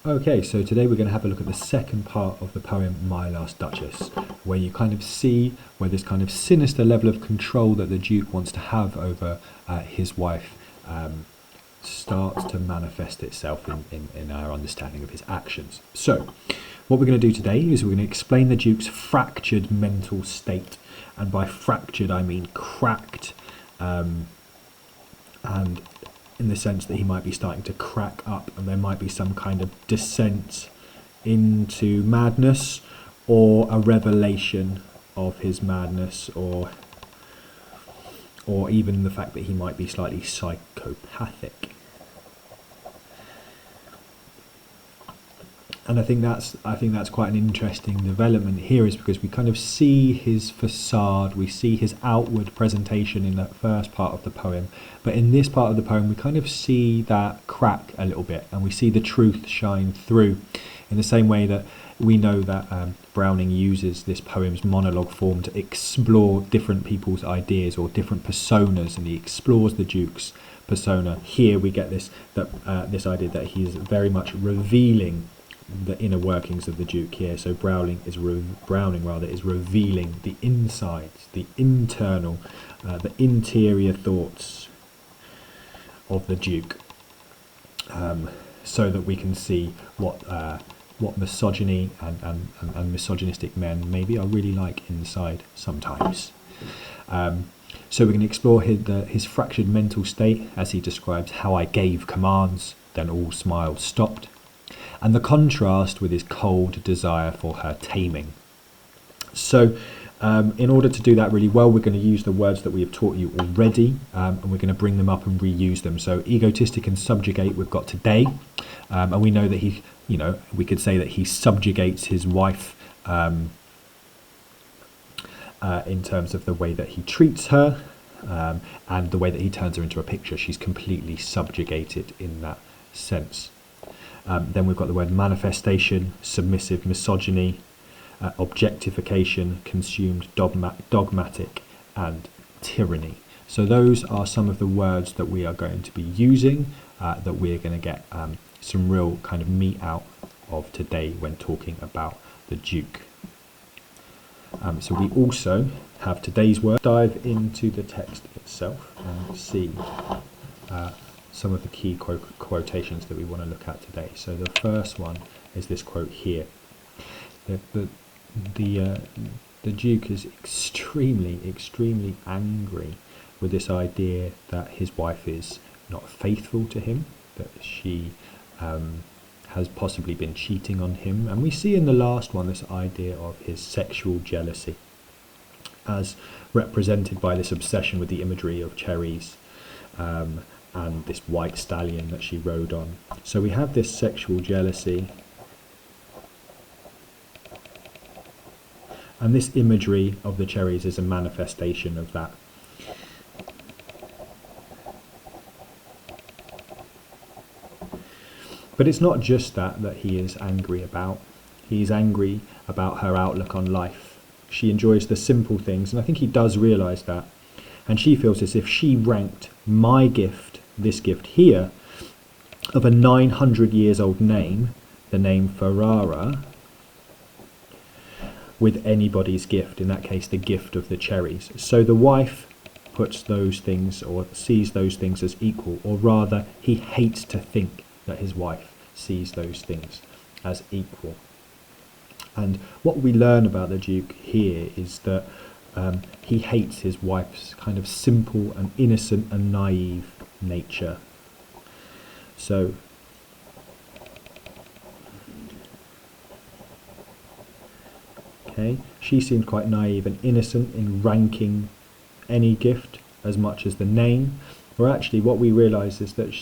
Okay, so today we're going to have a look at the second part of the poem My Last Duchess, where you kind of see where this kind of sinister level of control that the Duke wants to have over his wife starts to manifest itself in our understanding of his actions. So, what we're going to do today is we're going to explain the Duke's fractured mental state, and by fractured I mean cracked, and in the sense that he might be starting to crack up and there might be some kind of descent into madness or a revelation of his madness, or even the fact that he might be slightly psychopathic. And I think that's quite an interesting development here, is because we kind of see his facade, we see his outward presentation in that first part of the poem, but in this part of the poem we kind of see that crack a little bit, and we see the truth shine through, in the same way that we know that Browning uses this poem's monologue form to explore different people's ideas or different personas, and he explores the Duke's persona. Here we get this idea that he is very much revealing the inner workings of the Duke here. So Browning is revealing the insides, the internal, the interior thoughts of the Duke, so that we can see what misogyny and misogynistic men maybe are really like inside sometimes. So we're going to explore his fractured mental state as he describes how I gave commands, then all smiles stopped, and the contrast with his cold desire for her taming. So in order to do that really well, we're going to use the words that we have taught you already, and we're going to bring them up and reuse them. So egotistic and subjugate we've got today, and we know that we could say that he subjugates his wife in terms of the way that he treats her, and the way that he turns her into a picture. She's completely subjugated in that sense. Then we've got the word manifestation, submissive misogyny, objectification, consumed dogmatic, and tyranny. So those are some of the words that we are going to be using, that we're going to get some real kind of meat out of today when talking about the Duke. So we also have today's word. Dive into the text itself and see some of the key quotations that we want to look at today. So the first one is this quote here. The Duke is extremely angry with this idea that his wife is not faithful to him, that she has possibly been cheating on him. And we see in the last one this idea of his sexual jealousy, as represented by this obsession with the imagery of cherries, and this white stallion that she rode on. So we have this sexual jealousy, and this imagery of the cherries is a manifestation of that. But it's not just that he is angry about. He's angry about her outlook on life. She enjoys the simple things, and I think he does realise that. And she feels as if she ranked my gift, this gift here, of a 900 years old name, the name Ferrara, with anybody's gift, in that case the gift of the cherries. So the wife puts those things, or sees those things, as equal, or rather he hates to think that his wife sees those things as equal. And what we learn about the Duke here is that he hates his wife's kind of simple and innocent and naive nature. So she seemed quite naive and innocent in ranking any gift as much as the name. Or actually what we realise is that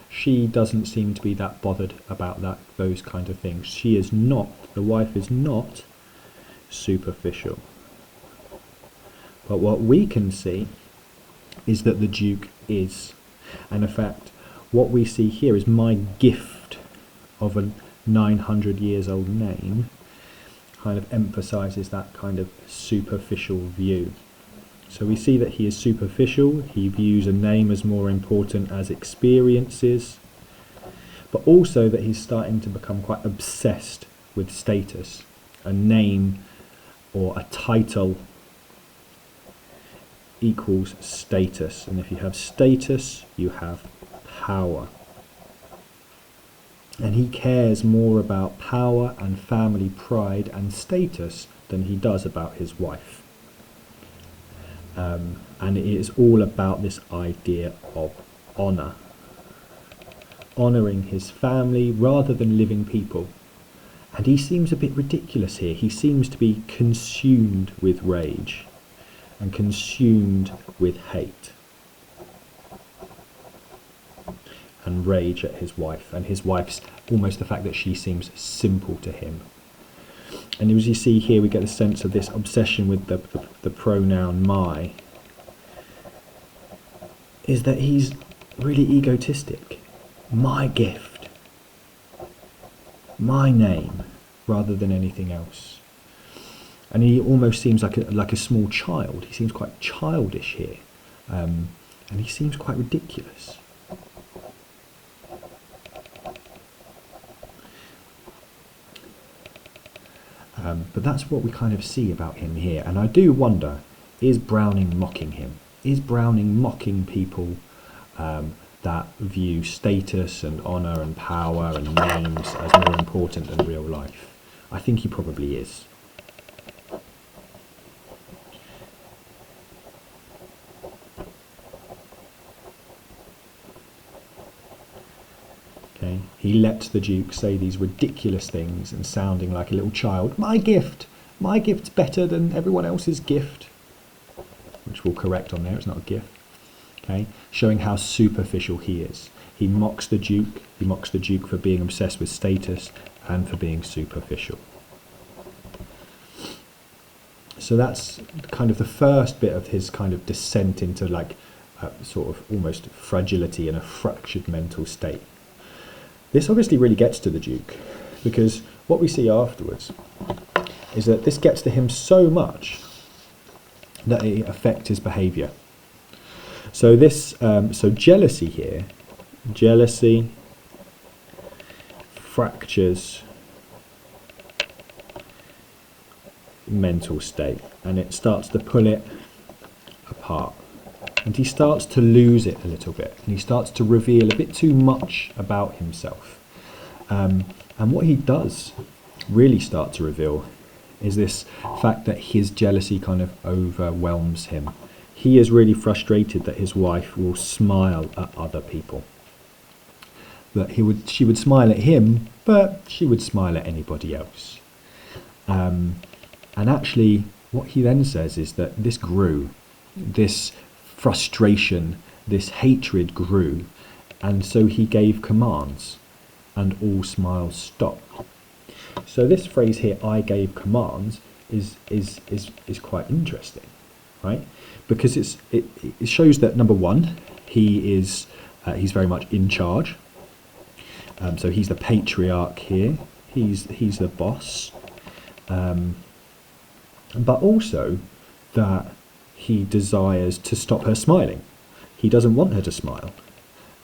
she doesn't seem to be that bothered about those kind of things. She is not, the wife is not superficial. But what we can see is that the Duke is. And in fact, what we see here is my gift of a 900 years old name kind of emphasises that kind of superficial view. So we see that he is superficial. He views a name as more important as experiences. but also that he's starting to become quite obsessed with status. A name or a title equals status, and if you have status, you have power. And he cares more about power and family pride and status than he does about his wife. And it is all about this idea of honour. Honouring his family rather than living people. And he seems a bit ridiculous here. He seems to be consumed with rage and consumed with hate. And rage at his wife, and his wife's almost the fact that she seems simple to him. And as you see here, we get a sense of this obsession with the pronoun my, is that he's really egotistic. My gift, my name, rather than anything else. And he almost seems like a small child. He seems quite childish here, and he seems quite ridiculous. But that's what we kind of see about him here. And I do wonder, is Browning mocking him? Is Browning mocking people that view status and honour and power and names as more important than real life? I think he probably is. Okay. He lets the Duke say these ridiculous things and sounding like a little child. My gift's better than everyone else's gift. Which we'll correct on there, it's not a gift. Okay, showing how superficial he is. He mocks the Duke for being obsessed with status and for being superficial. So that's kind of the first bit of his kind of descent into like a sort of almost fragility and a fractured mental state. This obviously really gets to the Duke, because what we see afterwards is that this gets to him so much that it affects his behaviour. So this, so jealousy here, jealousy fractures mental state, and it starts to pull it apart. And he starts to lose it a little bit, and he starts to reveal a bit too much about himself. And what he does really start to reveal is this fact that his jealousy kind of overwhelms him. He is really frustrated that his wife will smile at other people. That she would smile at him, but she would smile at anybody else. And actually, what he then says is that this grew, this frustration, this hatred grew, and so he gave commands, and all smiles stopped. So this phrase here, I gave commands, is quite interesting, right? Because it shows that, number one, he's very much in charge. So he's the patriarch here. He's the boss. But also that he desires to stop her smiling. He doesn't want her to smile.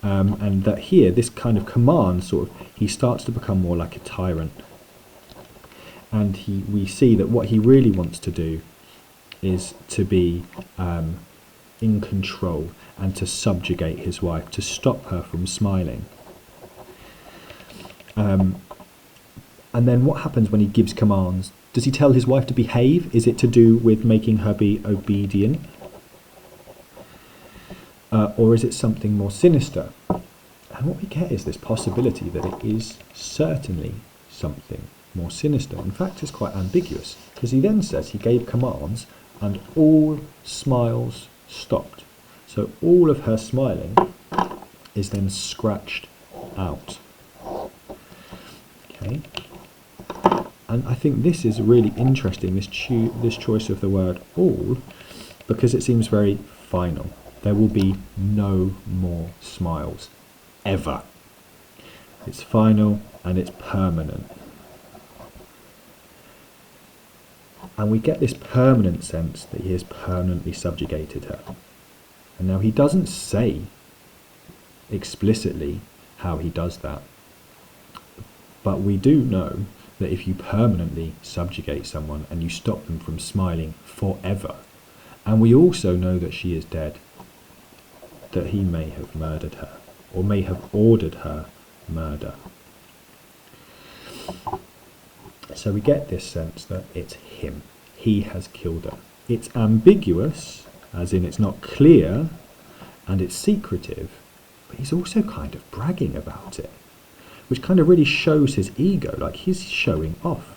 And that here, this kind of command he starts to become more like a tyrant. And we see that what he really wants to do is to be in control and to subjugate his wife, to stop her from smiling. And then what happens when he gives commands? Does he tell his wife to behave? Is it to do with making her be obedient? Or is it something more sinister? And what we get is this possibility that it is certainly something more sinister. In fact, it's quite ambiguous, because he then says he gave commands and all smiles stopped. So all of her smiling is then scratched out. Okay. And I think this is really interesting, this choice of the word all, because it seems very final. There will be no more smiles, ever. It's final and it's permanent. And we get this permanent sense that he has permanently subjugated her. And now he doesn't say explicitly how he does that. But we do know that if you permanently subjugate someone and you stop them from smiling forever, and we also know that she is dead, that he may have murdered her, or may have ordered her murder. So we get this sense that it's him. He has killed her. It's ambiguous, as in it's not clear, and it's secretive, but he's also kind of bragging about it, which kind of really shows his ego, like he's showing off.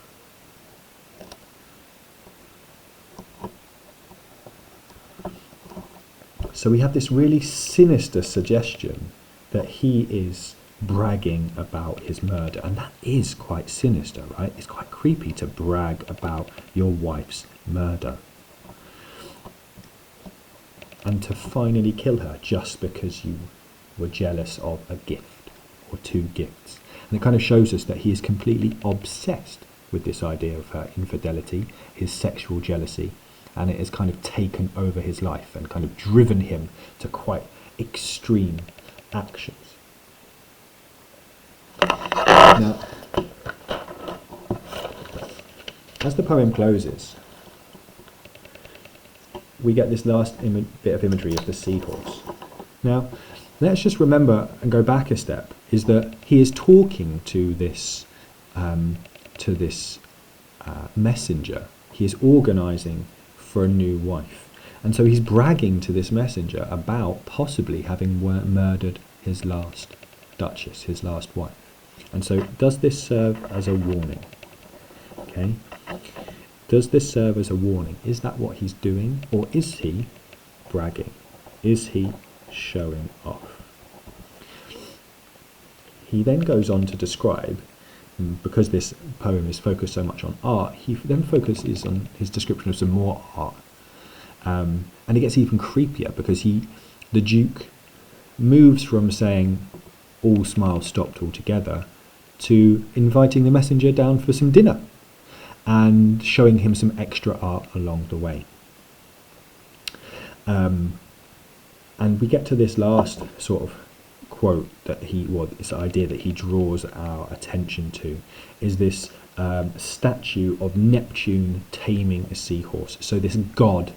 So we have this really sinister suggestion that he is bragging about his murder, and that is quite sinister, right? It's quite creepy to brag about your wife's murder and to finally kill her just because you were jealous of a gift or two gifts. And it kind of shows us that he is completely obsessed with this idea of her infidelity, his sexual jealousy, and it has kind of taken over his life and kind of driven him to quite extreme actions. Now, as the poem closes, we get this last bit of imagery of the seahorse. Now, let's just remember and go back a step, is that he is talking to this messenger. He is organising for a new wife. And so he's bragging to this messenger about possibly having murdered his last Duchess, his last wife. And so does this serve as a warning? Okay. Does this serve as a warning? Is that what he's doing? Or is he bragging? Is he showing off? He then goes on to describe, because this poem is focused so much on art, he then focuses on his description of some more art. And it gets even creepier because the Duke moves from saying all smiles stopped altogether to inviting the messenger down for some dinner and showing him some extra art along the way. And we get to this last sort of quote that this idea that he draws our attention to is this statue of Neptune taming a seahorse. So this god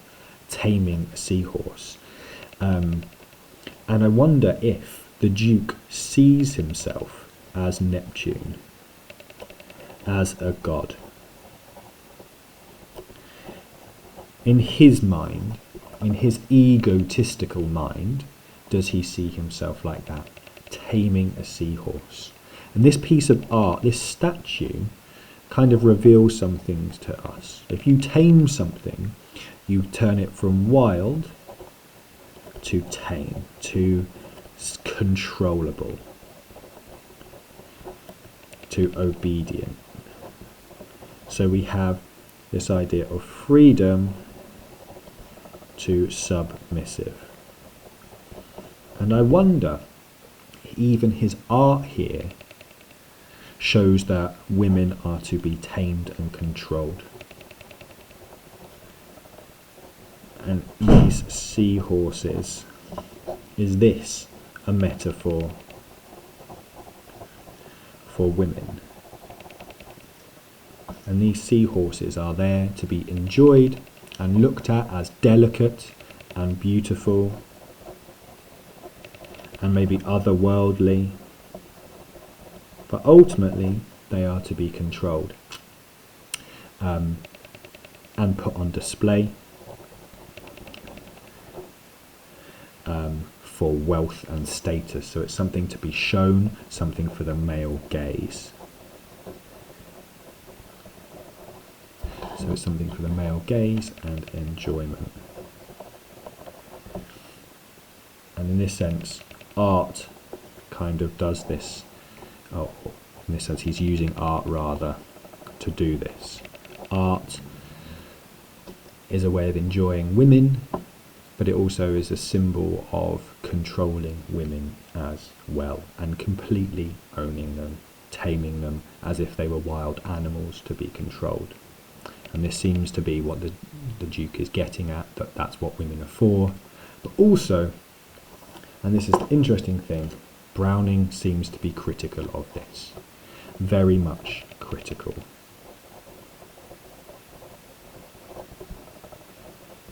taming a seahorse. And I wonder if the Duke sees himself as Neptune, as a god. In his mind, in his egotistical mind, does he see himself like that, taming a seahorse? And this piece of art, this statue, kind of reveals some things to us. If you tame something, you turn it from wild to tame, to controllable, to obedient. So we have this idea of freedom to submissive. And I wonder, even his art here shows that women are to be tamed and controlled. And these seahorses, is this a metaphor for women? And these seahorses are there to be enjoyed and looked at as delicate and beautiful and maybe otherworldly, but ultimately they are to be controlled and put on display for wealth and status. So it's something to be shown, something for the male gaze. So it's something for the male gaze and enjoyment. And in this sense, art kind of does this. Oh, in this sense, he's using art rather to do this. Art is a way of enjoying women, but it also is a symbol of controlling women as well and completely owning them, taming them as if they were wild animals to be controlled. And this seems to be what the Duke is getting at, that that's what women are for. But also, and this is the interesting thing, Browning seems to be critical of this. very much critical.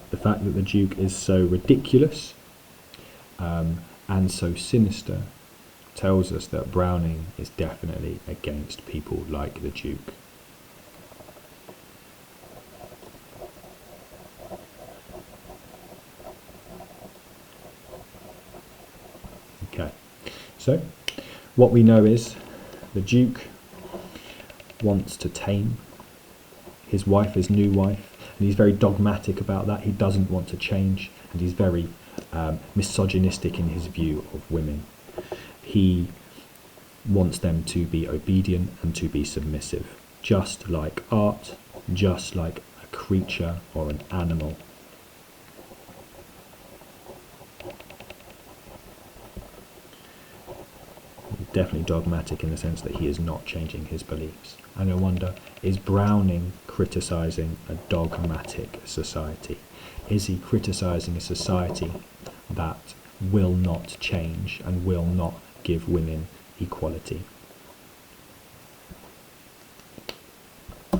The fact that the Duke is so ridiculous and so sinister tells us that Browning is definitely against people like the Duke. Okay, so what we know is the Duke wants to tame his wife, his new wife, and he's very dogmatic about that. He doesn't want to change, and he's very misogynistic in his view of women. He wants them to be obedient and to be submissive, just like art, just like a creature or an animal. Definitely dogmatic in the sense that he is not changing his beliefs. And I wonder, is Browning criticising a dogmatic society? Is he criticising a society that will not change and will not give women equality?